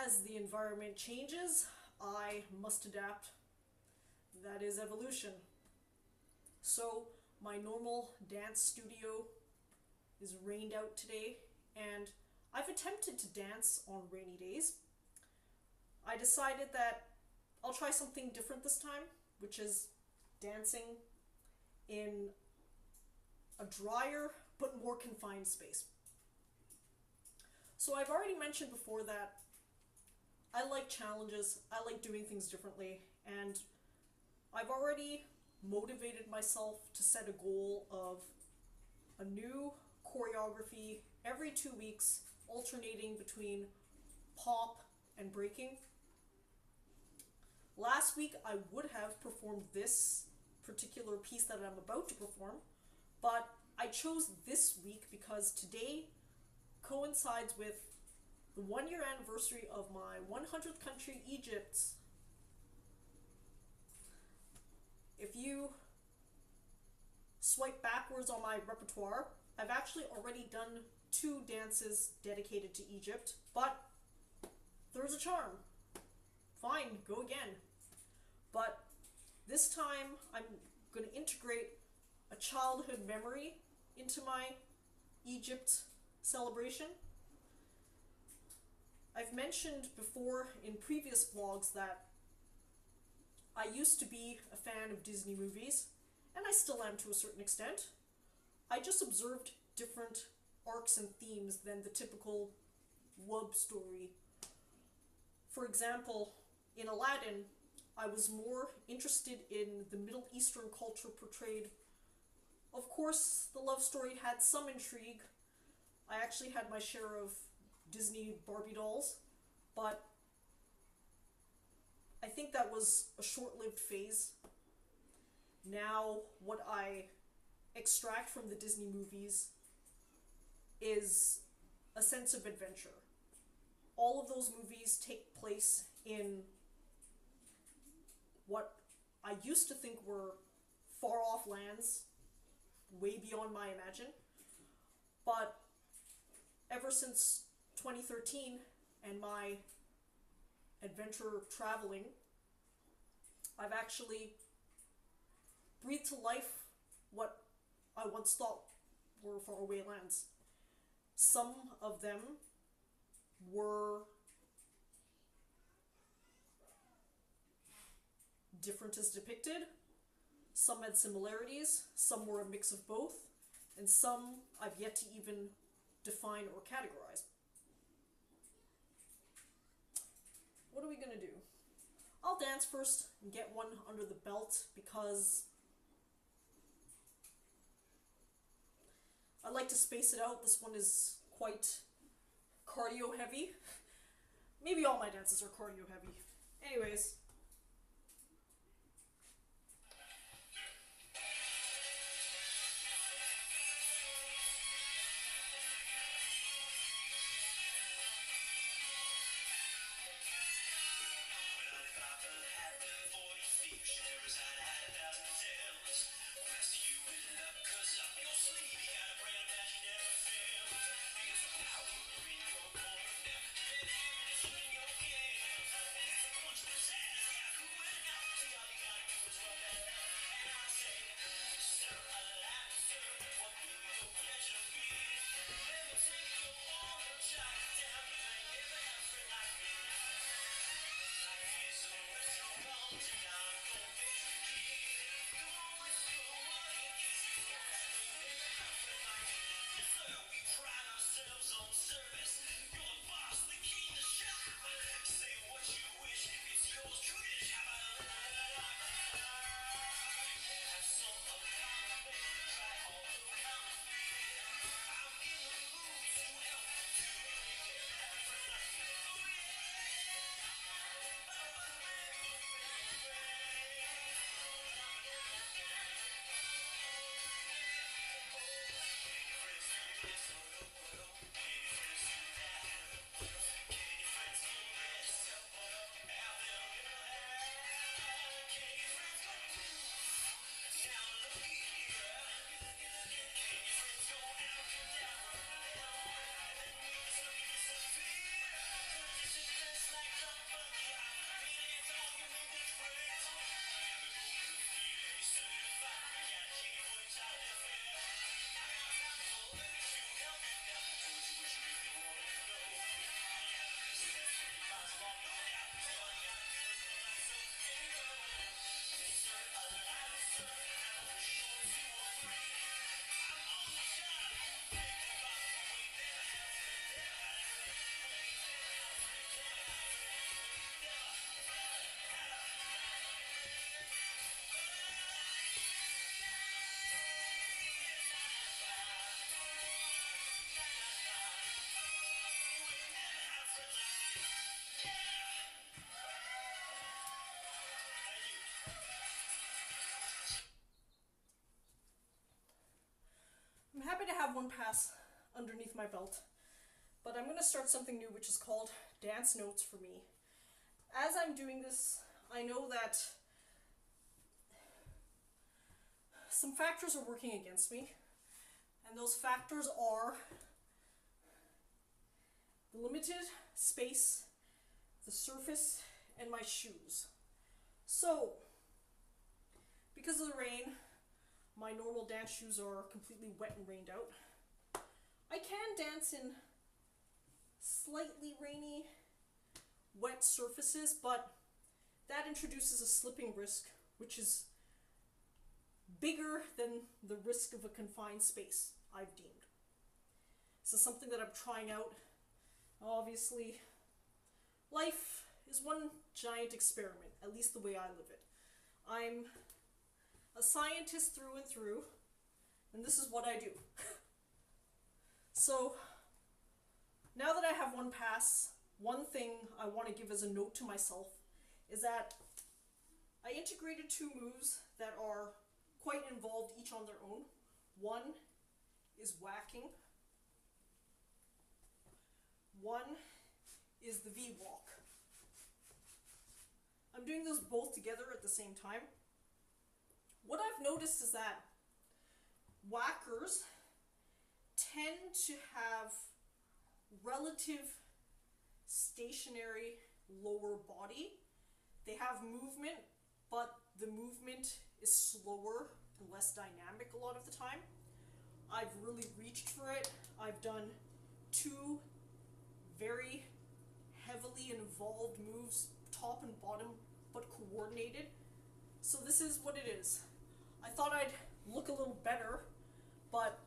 As the environment changes, I must adapt. That is evolution. So, my normal dance studio is rained out today, and I've attempted to dance on rainy days. I decided that I'll try something different this time, which is dancing in a drier but more confined space. So I've already mentioned before that I like challenges, I like doing things differently, and I've already motivated myself to set a goal of a new choreography every 2 weeks, alternating between pop and breaking. Last week I would have performed this particular piece that I'm about to perform, but I chose this week because today coincides with the 1 year anniversary of my 100th country, Egypt. If you swipe backwards on my repertoire, I've actually already done 2 dances dedicated to Egypt, but there's a charm. Fine, go again. But this time I'm going to integrate a childhood memory into my Egypt celebration. I've mentioned before in previous vlogs that I used to be a fan of Disney movies, and I still am to a certain extent. I just observed different arcs and themes than the typical love story. For example, in Aladdin, I was more interested in the Middle Eastern culture portrayed. Of course, the love story had some intrigue. I actually had my share of Disney Barbie dolls, but I think that was a short-lived phase. Now, what I extract from the Disney movies is a sense of adventure. All of those movies take place in what I used to think were far-off lands, way beyond my imagine. But ever since 2013 and my adventure traveling, I've actually breathed to life what I once thought were faraway lands. Some of them were different as depicted, some had similarities, some were a mix of both, and some I've yet to even define or categorize. What are we gonna do? I'll dance first and get one under the belt because I like to space it out. This one is quite cardio heavy. Maybe all my dances are cardio heavy. Anyways. have one pass underneath my belt, but I'm going to start something new, which is called Dance Notes for me. As I'm doing this, I know that some factors are working against me, and those factors are the limited space, the surface, and my shoes. So, because of the rain, my normal dance shoes are completely wet and rained out. I can dance in slightly rainy, wet surfaces, but that introduces a slipping risk, which is bigger than the risk of a confined space, I've deemed. This is something that I'm trying out. Obviously, life is one giant experiment, at least the way I live it. I'm a scientist through and through, and this is what I do. So, now that I have one pass, one thing I want to give as a note to myself is that I integrated two moves that are quite involved each on their own. One is whacking. One is the V-walk. I'm doing those both together at the same time. What I've noticed is that whackers tend to have relative stationary lower body. They have movement, but the movement is slower and less dynamic a lot of the time. I've really reached for it. I've done two very heavily involved moves, top and bottom, but coordinated. So this is what it is. I thought I'd look a little better, but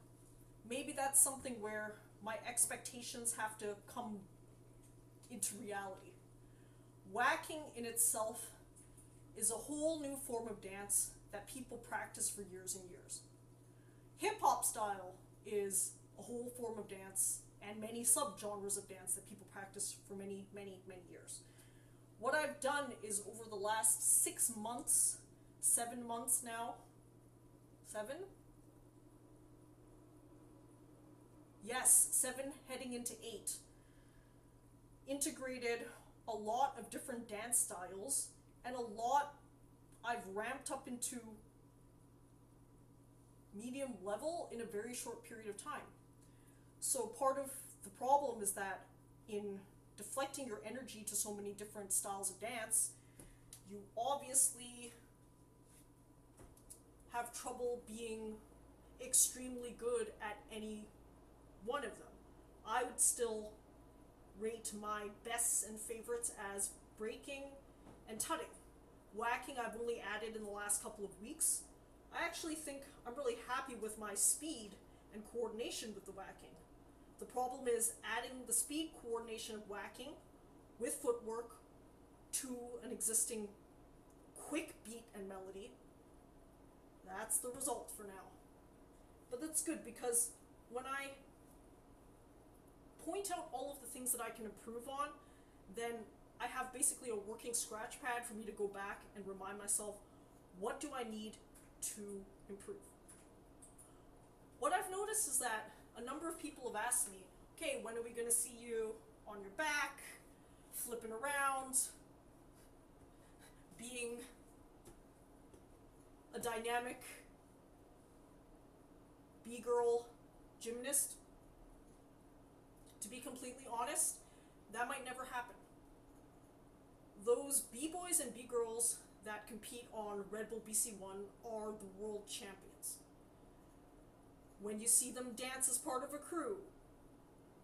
maybe that's something where my expectations have to come into reality. Whacking in itself is a whole new form of dance that people practice for years and years. Hip-hop style is a whole form of dance and many subgenres of dance that people practice for many, many, many years. What I've done is over the last 6 months, 7 months now, 7? Yes, 7 heading into 8. Integrated a lot of different dance styles, and a lot I've ramped up into medium level in a very short period of time. So part of the problem is that in deflecting your energy to so many different styles of dance, you obviously have trouble being extremely good at any one of them. I would still rate my bests and favorites as breaking and tutting. Whacking I've only added in the last couple of weeks. I actually think I'm really happy with my speed and coordination with the whacking. The problem is adding the speed coordination of whacking with footwork to an existing quick beat and melody. That's the result for now. But that's good because when I point out all of the things that I can improve on, then I have basically a working scratch pad for me to go back and remind myself, what do I need to improve? What I've noticed is that a number of people have asked me, okay, when are we going to see you on your back, flipping around, being a dynamic B-girl gymnast? To be completely honest, that might never happen. Those B-boys and B-girls that compete on Red Bull BC1 are the world champions. When you see them dance as part of a crew,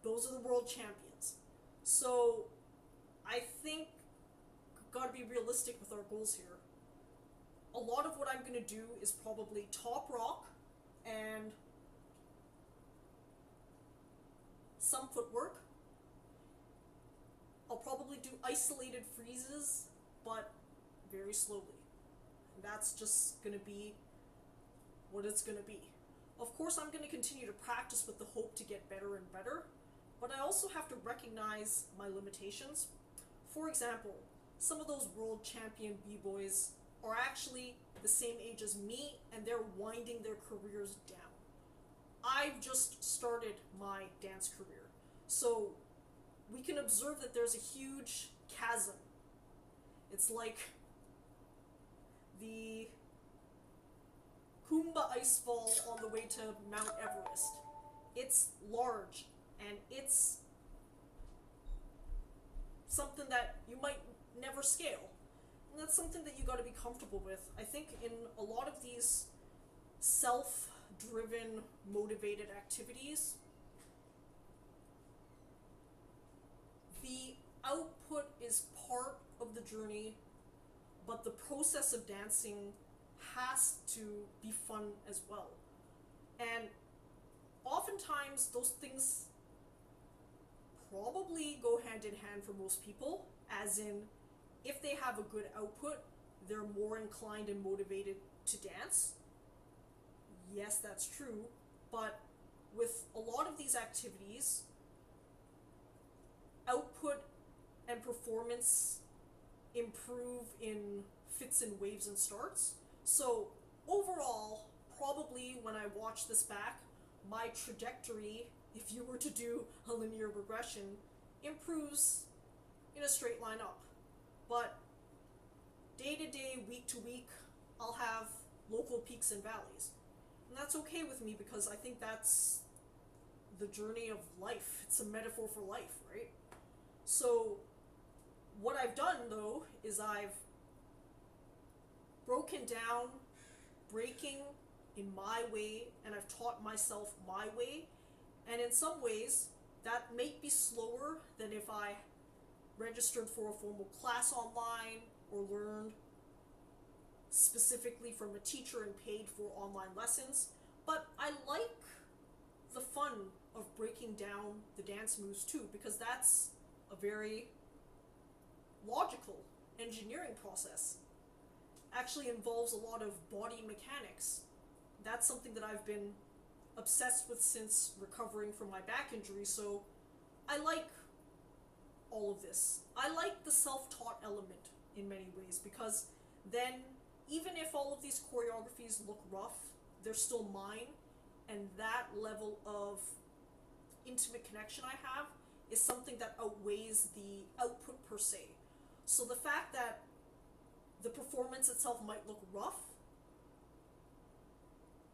those are the world champions. So I think we've got to be realistic with our goals here. A lot of what I'm going to do is probably top rock and some footwork. I'll probably do isolated freezes, but very slowly. And that's just going to be what it's going to be. Of course, I'm going to continue to practice with the hope to get better and better, but I also have to recognize my limitations. For example, some of those world champion B-boys are actually the same age as me, and they're winding their careers down. I've just started my dance career. So we can observe that there's a huge chasm. It's like the Kumba icefall on the way to Mount Everest. It's large, and it's something that you might never scale. And that's something that you got to be comfortable with. I think in a lot of these self-driven, motivated activities, the output is part of the journey, but the process of dancing has to be fun as well. And oftentimes those things probably go hand in hand for most people, as in, if they have a good output, they're more inclined and motivated to dance. Yes, that's true, but with a lot of these activities, output and performance improve in fits and waves and starts. So overall, probably when I watch this back, my trajectory, if you were to do a linear regression, improves in a straight line up. But day to day, week to week, I'll have local peaks and valleys. And that's okay with me, because I think that's the journey of life. It's a metaphor for life, right? So what I've done, though, is I've broken down breaking in my way, and I've taught myself my way. And in some ways, that may be slower than if I registered for a formal class online or learned specifically from a teacher and paid for online lessons. But I like the fun of breaking down the dance moves too, because that's a very logical engineering process. Actually involves a lot of body mechanics. That's something that I've been obsessed with since recovering from my back injury, so I like all of this. I like the self-taught element in many ways, because then even if all of these choreographies look rough, they're still mine, and that level of intimate connection I have is something that outweighs the output per se. So the fact that the performance itself might look rough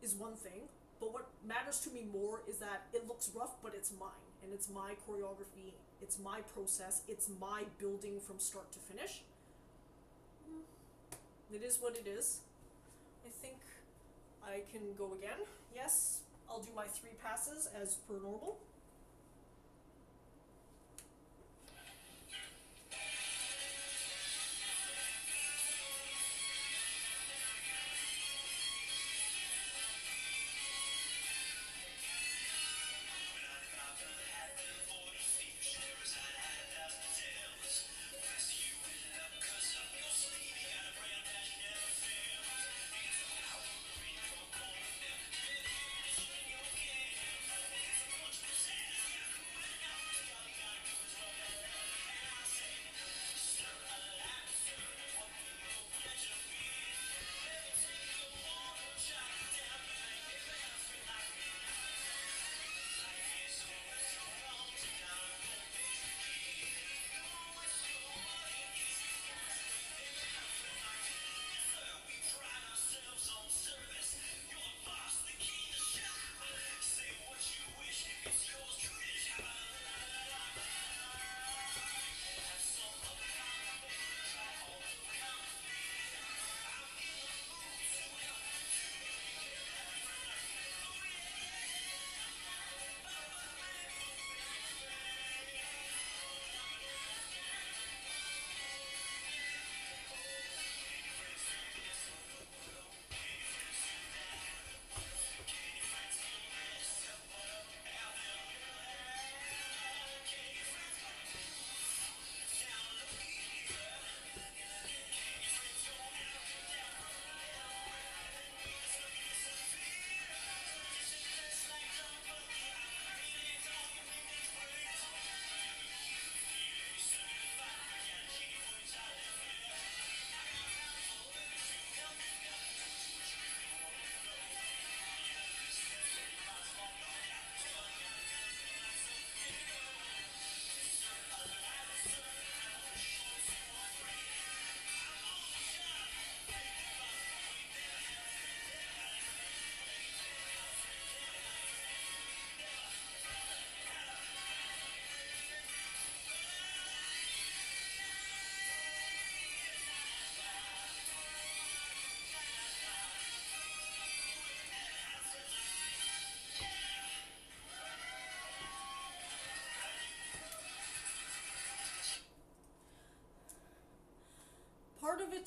is one thing, but what matters to me more is that it looks rough, but it's mine, and it's my choreography, it's my process, it's my building from start to finish. It is what it is. I think I can go again. Yes, I'll do my 3 passes as per normal.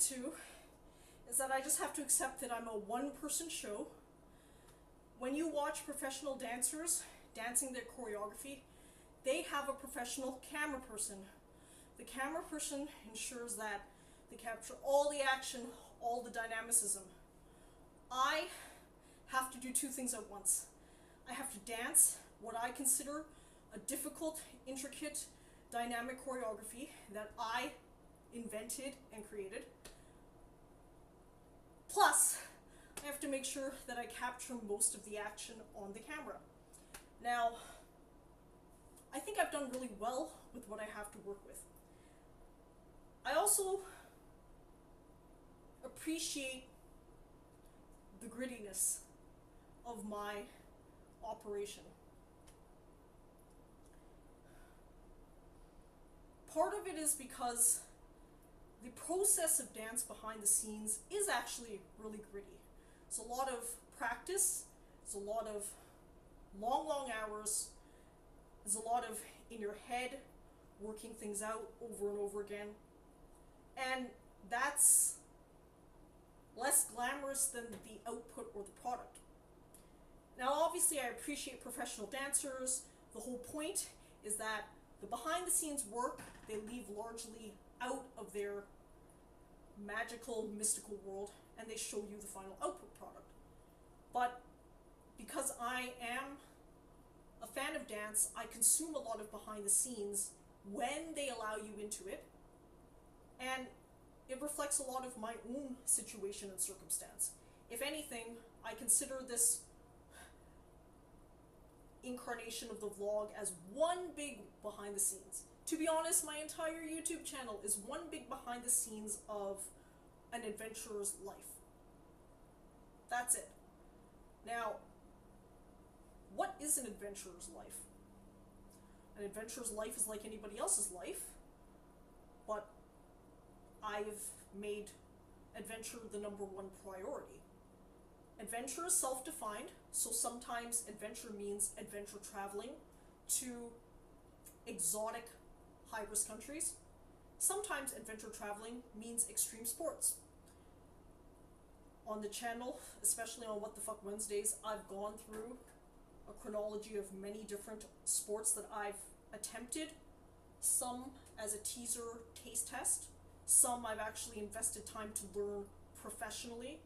to is that I just have to accept that I'm a one-person show. When you watch professional dancers dancing their choreography, they have a professional camera person. The camera person ensures that they capture all the action, all the dynamicism. I have to do two things at once. I have to dance what I consider a difficult, intricate, dynamic choreography that I invented and created. Plus, I have to make sure that I capture most of the action on the camera. Now, I think I've done really well with what I have to work with. I also appreciate the grittiness of my operation. Part of it is because the process of dance behind the scenes is actually really gritty. It's a lot of practice, it's a lot of long hours, there's a lot of in your head working things out over and over again. And that's less glamorous than the output or the product. Now obviously I appreciate professional dancers. The whole point is that the behind the scenes work they leave largely out of their magical, mystical world, and they show you the final output product. But because I am a fan of dance, I consume a lot of behind the scenes when they allow you into it, and it reflects a lot of my own situation and circumstance. If anything, I consider this incarnation of the vlog as one big behind the scenes. To be honest, my entire YouTube channel is one big behind the scenes of an adventurer's life. That's it. Now, what is an adventurer's life? An adventurer's life is like anybody else's life, but I've made adventure the number one priority. Adventure is self-defined, so sometimes adventure means adventure traveling to exotic, high-risk countries. Sometimes adventure traveling means extreme sports. On the channel, especially on WTF Wednesdays, I've gone through a chronology of many different sports that I've attempted, some as a teaser taste test, some I've actually invested time to learn professionally.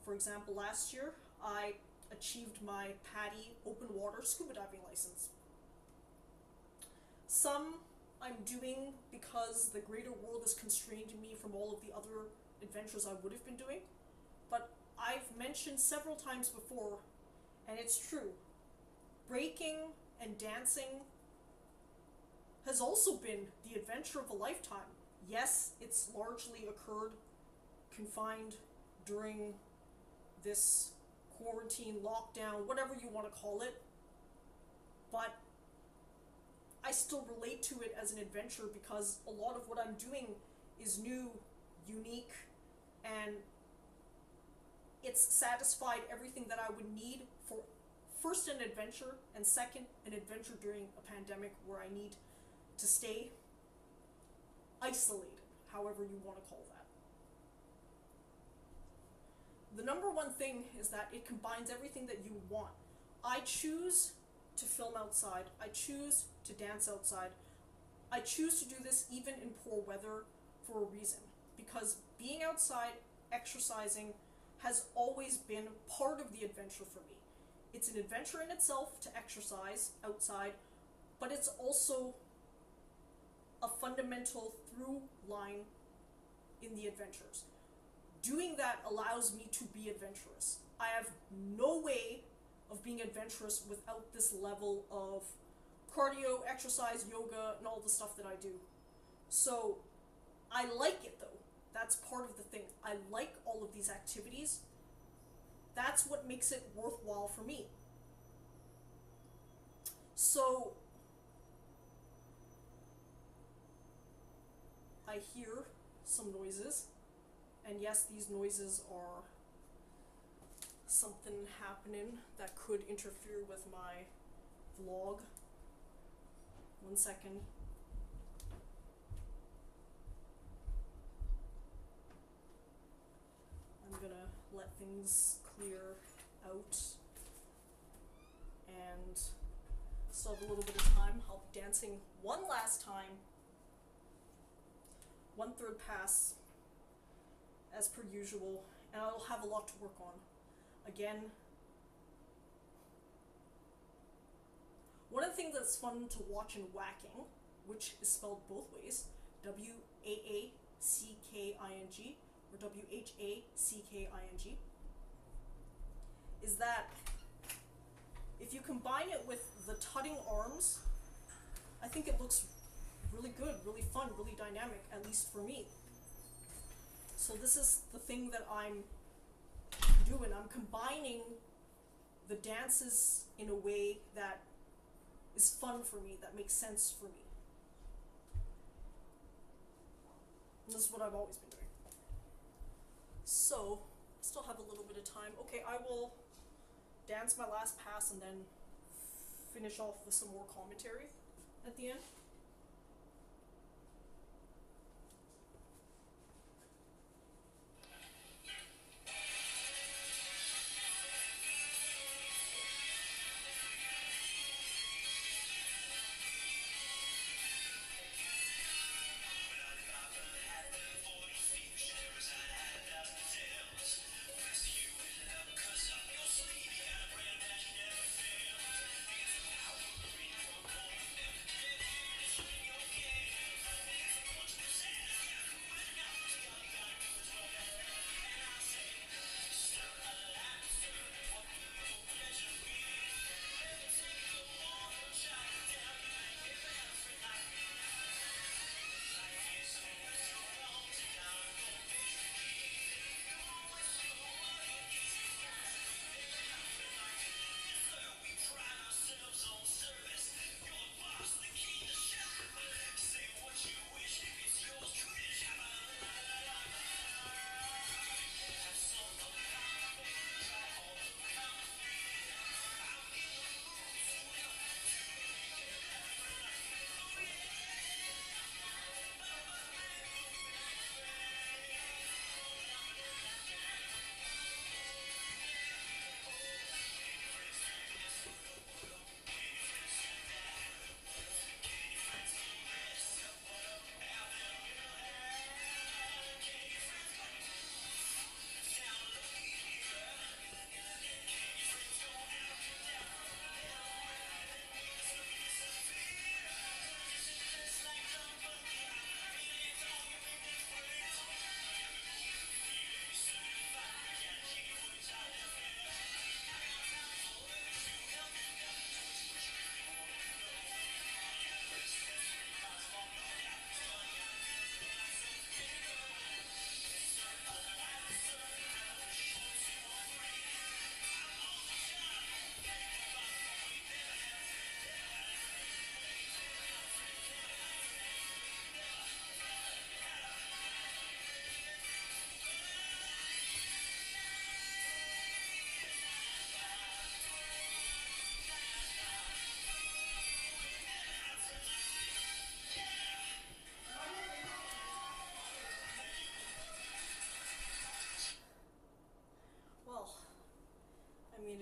For example, last year I achieved my PADI open water scuba diving license. Some I'm doing because the greater world has constrained me from all of the other adventures I would have been doing. But I've mentioned several times before, and it's true, breaking and dancing has also been the adventure of a lifetime. Yes, it's largely occurred confined during this quarantine, lockdown, whatever you want to call it, but I still relate to it as an adventure because a lot of what I'm doing is new, unique, and it's satisfied everything that I would need for first an adventure, and second an adventure during a pandemic where I need to stay isolated, however you want to call that. The number one thing is that it combines everything that you want. I choose to film outside. I choose to dance outside. I choose to do this even in poor weather for a reason. Because being outside, exercising, has always been part of the adventure for me. It's an adventure in itself to exercise outside, but it's also a fundamental through line in the adventures. Doing that allows me to be adventurous. I have no way of being adventurous without this level of cardio, exercise, yoga, and all the stuff that I do. So I like it though. That's part of the thing. I like all of these activities. That's what makes it worthwhile for me. So I hear some noises, and yes, these noises are something happening that could interfere with my vlog. 1 second. let things clear out, and still have a little bit of time. I'll be dancing one last time, 1/3 pass, as per usual, and I'll have a lot to work on. Again, one of the things that's fun to watch in whacking, which is spelled both ways, W-A-A-C-K-I-N-G or W-H-A-C-K-I-N-G, is that if you combine it with the tutting arms, I think it looks really good, really fun, really dynamic, at least for me. So this is the thing that I'm doing. I'm combining the dances in a way that is fun for me, that makes sense for me. And this is what I've always been doing. So, I still have a little bit of time. Okay, I will dance my last pass and then finish off with some more commentary at the end.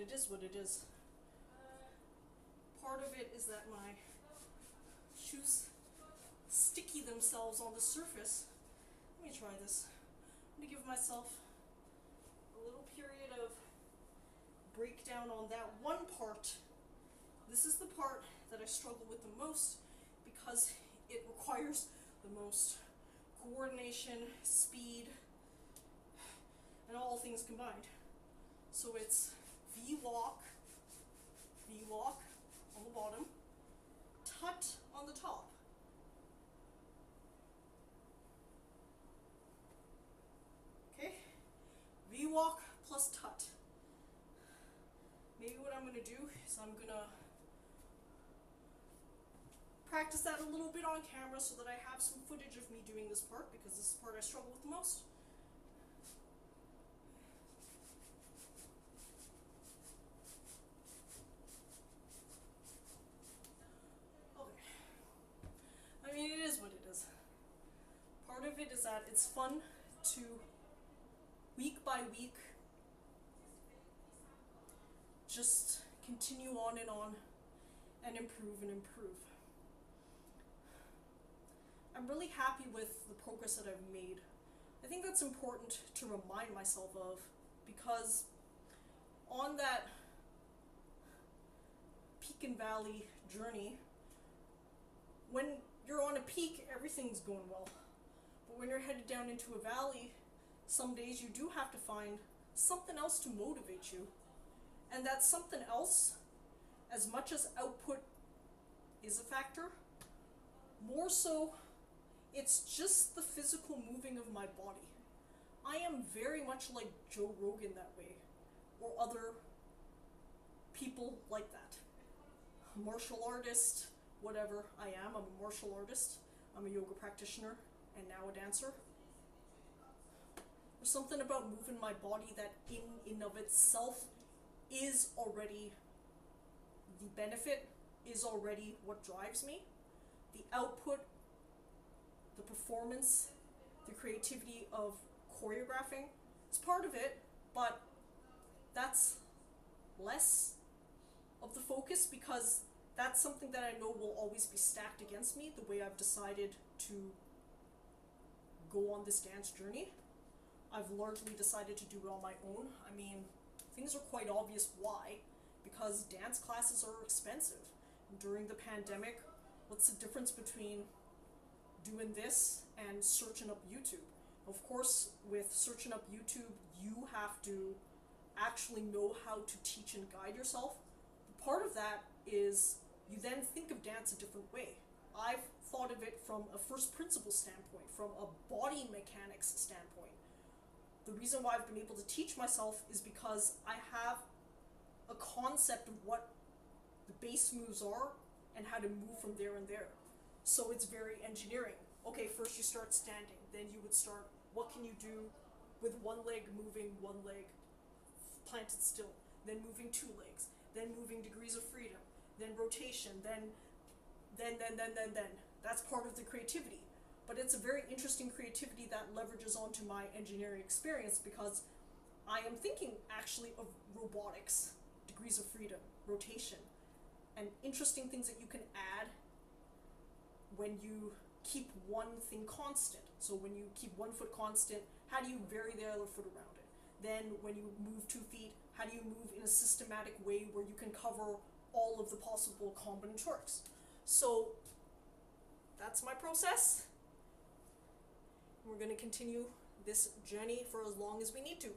It is what it is. Part of it is that my shoes sticky themselves on the surface. Let me try this. I'm going to give myself a little period of breakdown on that one part. This is the part that I struggle with the most because it requires the most coordination, speed, and all things combined. So it's V-walk on the bottom, tut on the top. Okay, V-walk plus tut. Maybe what I'm going to do is I'm going to practice that a little bit on camera so that I have some footage of me doing this part, because this is the part I struggle with the most. I mean, it is what it is. Part of it is that it's fun to, week by week, just continue on and improve and improve. I'm really happy with the progress that I've made. I think that's important to remind myself of, because on that peak and valley journey, when you're on a peak, everything's going well. But when you're headed down into a valley, some days you do have to find something else to motivate you. And that something else, as much as output is a factor, more so it's just the physical moving of my body. I am very much like Joe Rogan that way, or other people like that. Martial artist, whatever I am. I'm a martial artist, I'm a yoga practitioner, and now a dancer. There's something about moving my body that in of itself is already the benefit, is already what drives me. The output, the performance, the creativity of choreographing is part of it, but that's less of the focus, because that's something that I know will always be stacked against me, the way I've decided to go on this dance journey. I've largely decided to do it on my own. I mean, things are quite obvious why, because dance classes are expensive. During the pandemic, what's the difference between doing this and searching up YouTube? Of course, with searching up YouTube, you have to actually know how to teach and guide yourself. Part of that is you then think of dance a different way. I've thought of it from a first principle standpoint, from a body mechanics standpoint. The reason why I've been able to teach myself is because I have a concept of what the base moves are and how to move from there and there. So it's very engineering. Okay, first you start standing, then you would start, what can you do with one leg moving, one leg planted still, then moving two legs, then moving degrees of freedom, then rotation, then. That's part of the creativity. But it's a very interesting creativity that leverages onto my engineering experience, because I am thinking actually of robotics, degrees of freedom, rotation, and interesting things that you can add when you keep one thing constant. So when you keep one foot constant, how do you vary the other foot around it? Then when you move 2 feet, how do you move in a systematic way where you can cover all of the possible combinatorics? So that's my process. We're going to continue this journey for as long as we need to.